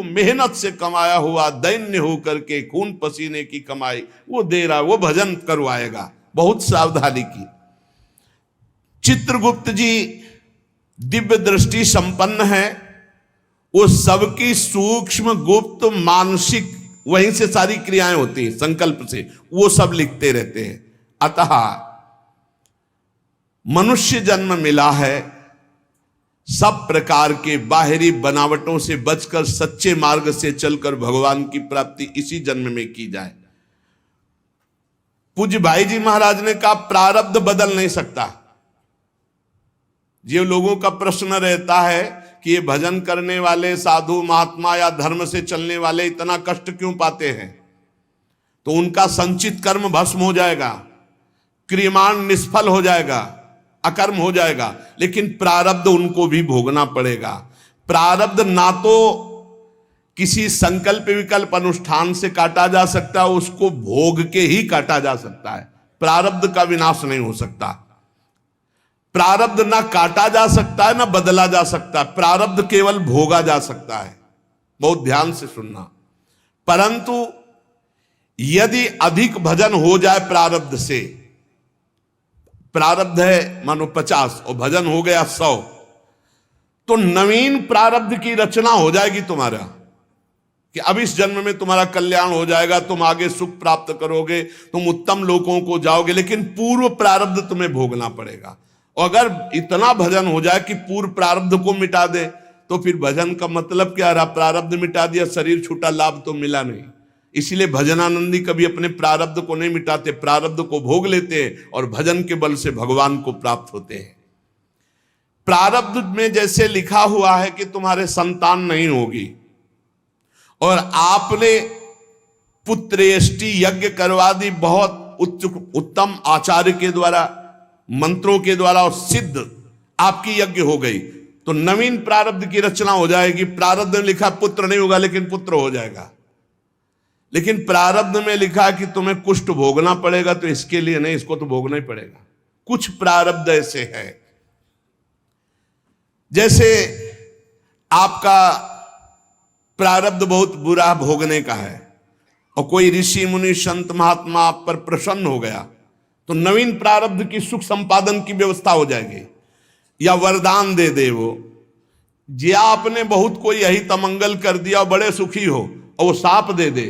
वो मेहनत से कमाया हुआ दैन्य होकर के खून पसीने की कमाई वो दे रहा, वो भजन करवाएगा। बहुत सावधानी की। चित्रगुप्त जी दिव्य दृष्टि संपन्न है, वो सबकी सूक्ष्म गुप्त मानसिक वहीं से सारी क्रियाएं होती हैं, संकल्प से वो सब लिखते रहते हैं। अतः मनुष्य जन्म मिला है, सब प्रकार के बाहरी बनावटों से बचकर सच्चे मार्ग से चलकर भगवान की प्राप्ति इसी जन्म में की जाए। पूज्य भाई जी महाराज ने कहा प्रारब्ध बदल नहीं सकता। जो लोगों का प्रश्न रहता है कि ये भजन करने वाले साधु महात्मा या धर्म से चलने वाले इतना कष्ट क्यों पाते हैं, तो उनका संचित कर्म भस्म हो जाएगा, क्रियमाण निष्फल हो जाएगा, अकर्म हो जाएगा, लेकिन प्रारब्ध उनको भी भोगना पड़ेगा। प्रारब्ध ना तो किसी संकल्प विकल्प अनुष्ठान से काटा जा सकता है, उसको भोग के ही काटा जा सकता है। प्रारब्ध का विनाश नहीं हो सकता। प्रारब्ध ना काटा जा सकता है ना बदला जा सकता है, प्रारब्ध केवल भोगा जा सकता है। बहुत ध्यान से सुनना। परंतु यदि अधिक भजन हो जाए प्रारब्ध से, प्रारब्ध है मानो 50 और भजन हो गया 100, तो नवीन प्रारब्ध की रचना हो जाएगी तुम्हारा कि अब इस जन्म में तुम्हारा कल्याण हो जाएगा, तुम आगे सुख प्राप्त करोगे, तुम उत्तम लोकों को जाओगे, लेकिन पूर्व प्रारब्ध तुम्हें भोगना पड़ेगा। और अगर इतना भजन हो जाए कि पूर्व प्रारब्ध को मिटा दे, तो फिर भजन का मतलब क्या रहा? प्रारब्ध मिटा दिया, शरीर छूटा, लाभ तो मिला नहीं। इसीलिए भजनानंदी कभी अपने प्रारब्ध को नहीं मिटाते, प्रारब्ध को भोग लेते हैं और भजन के बल से भगवान को प्राप्त होते हैं। प्रारब्ध में जैसे लिखा हुआ है कि तुम्हारे संतान नहीं होगी और आपने पुत्रेष्टि यज्ञ करवा दी, बहुत उच्च उत्तम आचार्य के द्वारा, मंत्रों के द्वारा, और सिद्ध आपकी यज्ञ हो गई, तो नवीन प्रारब्ध की रचना हो जाएगी। प्रारब्ध में लिखा पुत्र नहीं होगा लेकिन पुत्र हो जाएगा, लेकिन प्रारब्ध में लिखा कि तुम्हें कुष्ठ भोगना पड़ेगा, तो इसके लिए नहीं, इसको तो भोगना ही पड़ेगा। कुछ प्रारब्ध ऐसे है, जैसे आपका प्रारब्ध बहुत बुरा भोगने का है और कोई ऋषि मुनि संत महात्मा आप पर प्रसन्न हो गया, तो नवीन प्रारब्ध की सुख संपादन की व्यवस्था हो जाएगी। या वरदान दे दे वो, जे आपने बहुत कोई यही तमंगल कर दिया और बड़े सुखी हो, और वो साप दे दे,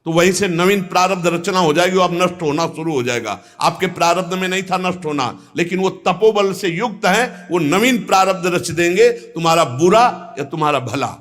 तो वहीं से नवीन प्रारब्ध रचना हो जाएगी, वो अब नष्ट होना शुरू हो जाएगा। आपके प्रारब्ध में नहीं था नष्ट होना, लेकिन वो तपोबल से युक्त है, वो नवीन प्रारब्ध रच देंगे, तुम्हारा बुरा या तुम्हारा भला।